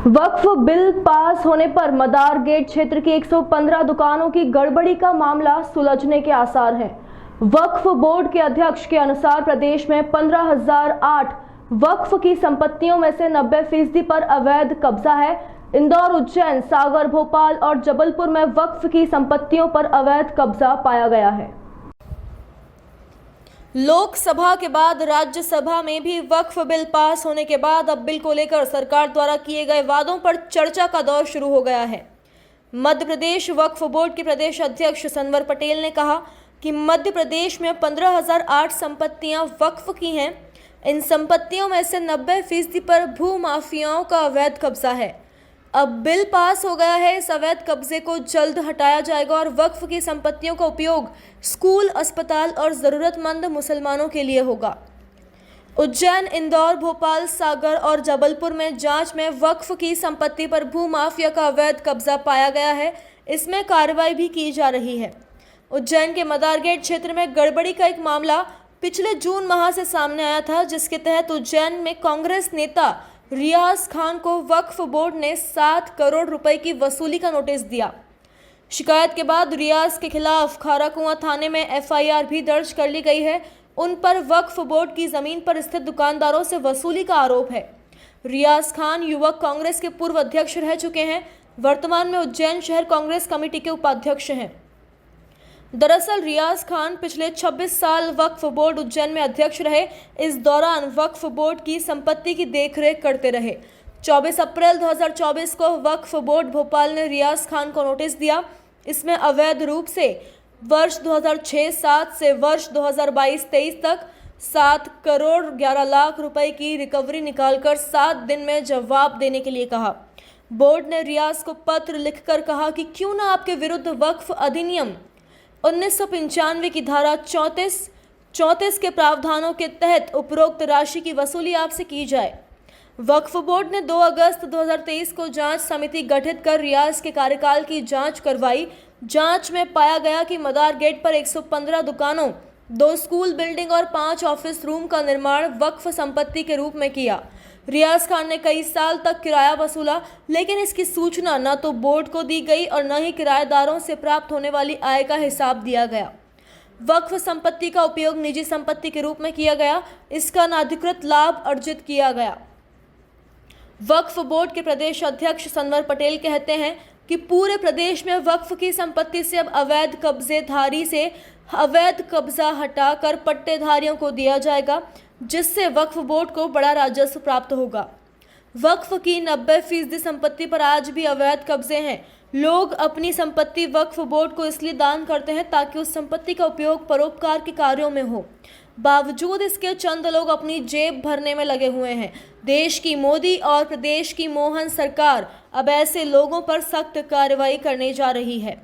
वक्फ bill pass होने पर मदार gate क्षेत्र की 115 दुकानों की गड़बड़ी का मामला सुलझने के आसार हैं। वक्फ बोर्ड के अध्यक्ष के अनुसार प्रदेश में 15,008 वक्फ की संपत्तियों में से 90% पर अवैध कब्जा है। इंदौर, उज्जैन, सागर, भोपाल और जबलपुर में वक्फ की संपत्तियों पर अवैध कब्जा पाया गया है। लोकसभा के बाद राज्यसभा में भी वक्फ बिल पास होने के बाद अब बिल को लेकर सरकार द्वारा किए गए वादों पर चर्चा का दौर शुरू हो गया है। मध्य प्रदेश वक्फ बोर्ड के प्रदेश अध्यक्ष सनवर पटेल ने कहा कि मध्य प्रदेश में 15,008 संपत्तियां वक्फ की हैं। इन संपत्तियों में से 90% पर भू माफियाओं का अवैध कब्जा है। अब बिल पास हो गया है, इस अवैध कब्जे को जल्द हटाया जाएगा और वक्फ की संपत्तियों का उपयोग स्कूल, अस्पताल और ज़रूरतमंद मुसलमानों के लिए होगा। उज्जैन, इंदौर, भोपाल, सागर और जबलपुर में जांच में वक्फ की संपत्ति पर भू माफिया का अवैध कब्जा पाया गया है। इसमें कार्रवाई भी की जा रही है। उज्जैन के मदार गेट क्षेत्र में गड़बड़ी का एक मामला पिछले जून माह से सामने आया था, जिसके तहत उज्जैन में कांग्रेस नेता रियाज खान को वक्फ बोर्ड ने 7 करोड़ रुपए की वसूली का नोटिस दिया। शिकायत के बाद रियाज के खिलाफ खाराकुआं थाने में एफआईआर भी दर्ज कर ली गई है। उन पर वक्फ बोर्ड की जमीन पर स्थित दुकानदारों से वसूली का आरोप है। रियाज खान युवक कांग्रेस के पूर्व अध्यक्ष रह चुके हैं। वर्तमान में उज्जैन शहर कांग्रेस कमेटी के उपाध्यक्ष हैं। दरअसल रियाज खान पिछले 26 साल वक्फ बोर्ड उज्जैन में अध्यक्ष रहे। इस दौरान वक्फ बोर्ड की संपत्ति की देखरेख करते रहे। 24 अप्रैल 2024 को वक्फ बोर्ड भोपाल ने रियाज खान को नोटिस दिया। इसमें अवैध रूप से वर्ष 2006-07 से वर्ष 2022-23 तक 7 करोड़ 11 लाख रुपए की रिकवरी निकालकर 7 दिन में जवाब देने के लिए कहा। बोर्ड ने रियाज को पत्र लिखकर कहा कि क्यों ना आपके विरुद्ध वक्फ अधिनियम 1995 की धारा 34 के प्रावधानों के तहत उपरोक्त राशि की वसूली आपसे की जाए। वक्फ बोर्ड ने 2 अगस्त 2023 को जांच समिति गठित कर रियाज के कार्यकाल की जांच करवाई। जांच में पाया गया कि मदार गेट पर 115 दुकानों, 2 स्कूल बिल्डिंग और 5 ऑफिस रूम का निर्माण वक्फ संपत्ति के रूप में किया। रियाज खान ने कई साल तक किराया वसूला, लेकिन इसकी सूचना न तो बोर्ड को दी गई और न ही किराएदारों से प्राप्त होने वाली आय का हिसाब दिया गया। वक्फ संपत्ति का उपयोग निजी संपत्ति के रूप में किया गया। इसका अनाधिकृत लाभ अर्जित किया गया। वक्फ बोर्ड के प्रदेश अध्यक्ष सनवर पटेल कहते हैं कि पूरे प्रदेश में वक्फ की संपत्ति से अब अवैध कब्जेधारी से अवैध कब्जा हटाकर पट्टेधारियों को दिया जाएगा, जिससे वक्फ बोर्ड को बड़ा राजस्व प्राप्त होगा। वक्फ की 90% संपत्ति पर आज भी अवैध कब्जे हैं। लोग अपनी संपत्ति वक्फ बोर्ड को इसलिए दान करते हैं ताकि उस संपत्ति का उपयोग परोपकार के कार्यों में हो। बावजूद इसके चंद लोग अपनी जेब भरने में लगे हुए हैं। देश की मोदी और प्रदेश की मोहन सरकार अब ऐसे लोगों पर सख्त कार्रवाई करने जा रही है।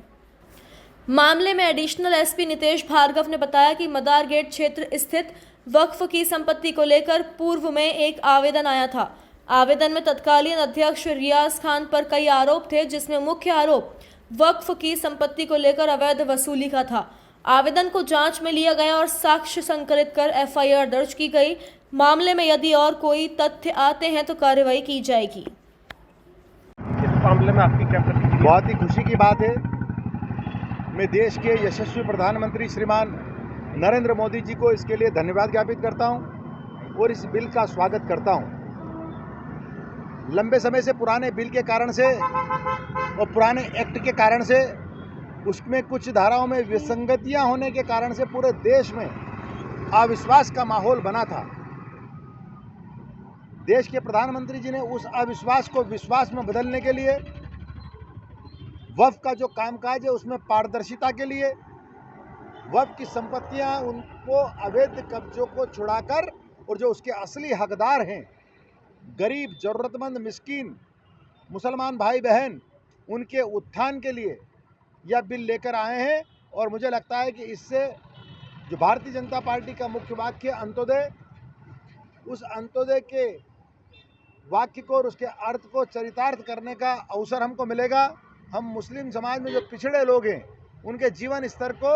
मामले में एडिशनल एसपी नितेश भार्गव ने बताया कि मदार गेट क्षेत्र स्थित वक्फ की संपत्ति को लेकर पूर्व में एक आवेदन आया था। आवेदन में तत्कालीन अध्यक्ष रियाज खान पर कई आरोप थे, जिसमें मुख्य आरोप वक्फ की संपत्ति को लेकर अवैध वसूली का था। आवेदन को जांच में लिया गया और साक्ष्य संकलित कर एफआईआर दर्ज की गई। मामले में यदि और कोई तथ्य आते हैं तो कार्रवाई की जाएगी। इस मामले में आपकी क्या प्रतिक्रिया? बहुत ही खुशी की बात है। मैं देश के यशस्वी प्रधानमंत्री श्रीमान नरेंद्र मोदी जी को इसके लिए धन्यवाद ज्ञापित करता हूं और इस बिल का स्वागत करता हूं। लंबे समय से पुराने बिल के कारण से और पुराने एक्ट के कारण से उसमें कुछ धाराओं में विसंगतियां होने के कारण से पूरे देश में अविश्वास का माहौल बना था। देश के प्रधानमंत्री जी ने उस अविश्वास को विश्वास में बदलने के लिए वक्फ का जो कामकाज है उसमें पारदर्शिता के लिए वक्फ की संपत्तियां उनको अवैध कब्जों को छुड़ाकर और जो उसके असली हकदार हैं गरीब, जरूरतमंद, मिस्कीन मुसलमान भाई बहन, उनके उत्थान के लिए यह बिल लेकर आए हैं। और मुझे लगता है कि इससे जो भारतीय जनता पार्टी का मुख्य वाक्य अंत्योदय, उस अंत्योदय के वाक्य को और उसके अर्थ को चरितार्थ करने का अवसर हमको मिलेगा। हम मुस्लिम समाज में जो पिछड़े लोग हैं उनके जीवन स्तर को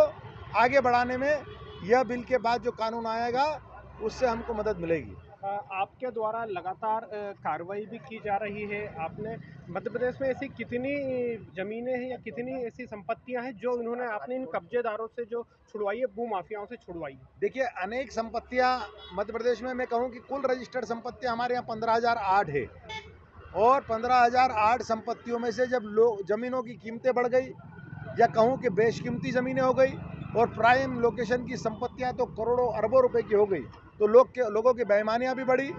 आगे बढ़ाने में यह बिल के बाद जो कानून आएगा उससे हमको मदद मिलेगी। आपके द्वारा लगातार कार्रवाई भी की जा रही है। आपने मध्य प्रदेश में ऐसी कितनी ज़मीनें हैं या कितनी ऐसी संपत्तियां हैं जो इन्होंने आपने इन कब्जेदारों से जो छुड़वाई है, भू माफियाओं से छुड़वाई है? देखिए, अनेक संपत्तियां मध्य प्रदेश में, मैं कहूं कि कुल रजिस्टर्ड संपत्तियां हमारे यहाँ 15,008 है। और 15,008 संपत्तियों में से जब ज़मीनों की कीमतें बढ़ गई, या कहूं कि बेशकीमती ज़मीनें हो गई, और प्राइम लोकेशन की संपत्तियां तो करोड़ों अरबों रुपए की हो गई, तो लोगों की बेईमानियां भी बढ़ी।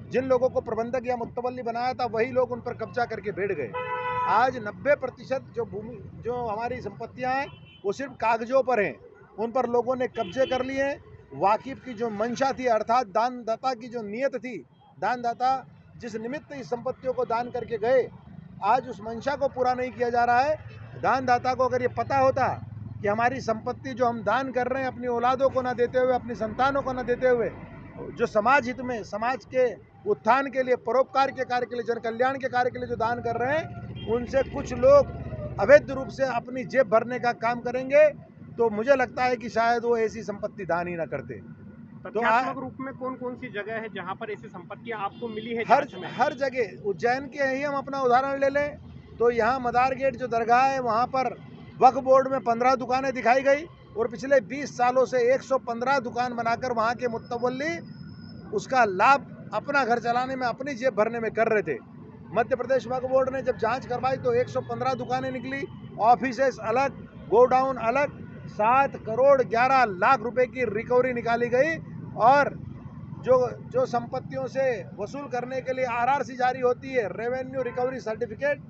जिन लोगों को प्रबंधक या मुत्तवल्ली बनाया था, वही लोग उन पर कब्जा करके बैठ गए। आज 90% जो हमारी संपत्तियां हैं वो सिर्फ कागजों पर हैं, उन पर लोगों ने कब्जे कर लिए हैं। वाकिफ की जो मंशा थी, अर्थात दानदाता की जो नीयत थी, दानदाता जिस निमित्त इस संपत्तियों को दान करके गए, आज उस मंशा को पूरा नहीं किया जा रहा है। दानदाता को अगर ये पता होता कि हमारी संपत्ति जो हम दान कर रहे हैं अपनी औलादों को ना देते हुए, अपनी संतानों को ना देते हुए, जो समाज हित में, समाज के उत्थान के लिए, परोपकार के कार्य के लिए, जन कल्याण के कार्य के लिए जो दान कर रहे हैं, उनसे कुछ लोग अवैध रूप से अपनी जेब भरने का काम करेंगे, तो मुझे लगता है कि शायद वो ऐसी संपत्ति दान ही ना करते। तथ्यात्मक रूप में कौन कौन सी जगह है जहां पर ऐसी संपत्तियां आपको मिली है? हर जगह। उज्जैन के ही हम अपना उदाहरण ले लें तो यहाँ मदार गेट जो दरगाह है, वहाँ पर वक्फ बोर्ड में 15 दुकानें दिखाई गई, और पिछले 20 सालों से 115 दुकान बनाकर वहाँ के मुत्तवल्ली उसका लाभ अपना घर चलाने में, अपनी जेब भरने में कर रहे थे। मध्य प्रदेश वक्फ बोर्ड ने जब जांच करवाई तो 115 दुकानें निकली, ऑफिसेस अलग, गोडाउन अलग, 7 करोड़ 11 लाख रुपए की रिकवरी निकाली गई। और जो संपत्तियों से वसूल करने के लिए RRC जारी होती है, रेवेन्यू रिकवरी सर्टिफिकेट,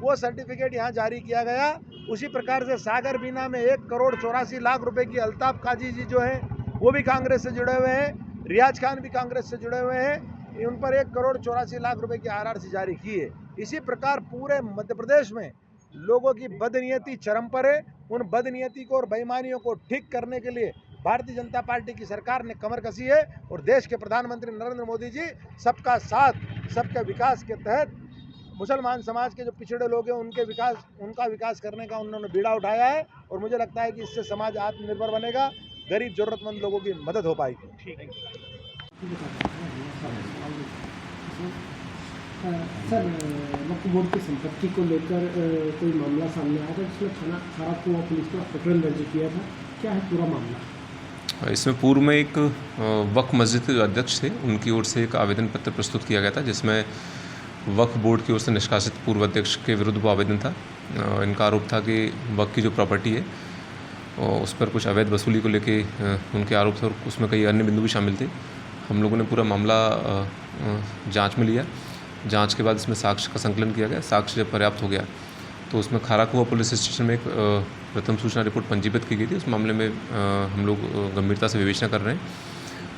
वो सर्टिफिकेट यहाँ जारी किया गया। उसी प्रकार से सागर बीना में 1 करोड़ 84 लाख रुपए की अल्ताफ काजी जी जो हैं वो भी कांग्रेस से जुड़े हुए हैं, रियाज खान भी कांग्रेस से जुड़े हुए हैं, उन पर 1 करोड़ 84 लाख रुपए की RRC जारी की है। इसी प्रकार पूरे मध्य प्रदेश में लोगों की बदनीयती चरम पर है। उन बदनीयती को और बेईमानियों को ठीक करने के लिए भारतीय जनता पार्टी की सरकार ने कमर कसी है, और देश के प्रधानमंत्री नरेंद्र मोदी जी सबका साथ, सबके विकास के तहत मुसलमान समाज के जो पिछड़े लोग हैं उनका विकास करने का उन्होंने बीड़ा उठाया है। और मुझे लगता है कि इससे समाज आत्मनिर्भर बनेगा, गरीब जरूरतमंद लोगों की मदद हो पाएगी। ठीक है सर, वक्फ बोर्ड की संपत्ति को लेकर कोई मामला सामने आया था जिसमें थाना कुआं पुलिस ने प्रकरण दर्ज किया था, क्या है पूरा मामला? इसमें पूर्व में एक वक्फ मस्जिद के जो अध्यक्ष थे उनकी ओर से एक आवेदन पत्र प्रस्तुत किया गया था, जिसमें वक्फ बोर्ड की ओर से निष्कासित पूर्व अध्यक्ष के विरुद्ध वो आवेदन था। इनका आरोप था कि वक्फ की जो प्रॉपर्टी है उस पर कुछ अवैध वसूली को लेके उनके आरोप थे, और उसमें कई अन्य बिंदु भी शामिल थे। हम लोगों ने पूरा मामला जांच में लिया। जांच के बाद इसमें साक्ष्य का संकलन किया गया। साक्ष्य जब पर्याप्त हो गया तो उसमें खाराकुआ पुलिस स्टेशन में एक प्रथम सूचना रिपोर्ट पंजीबद्ध की गई थी। उस मामले में हम लोग गंभीरता से विवेचना कर रहे हैं,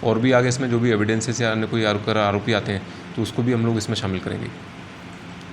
और भी आगे इसमें जो भी एविडेंसेस या अन्य कोई आरोपी आते हैं तो उसको भी हम लोग इसमें शामिल करेंगे।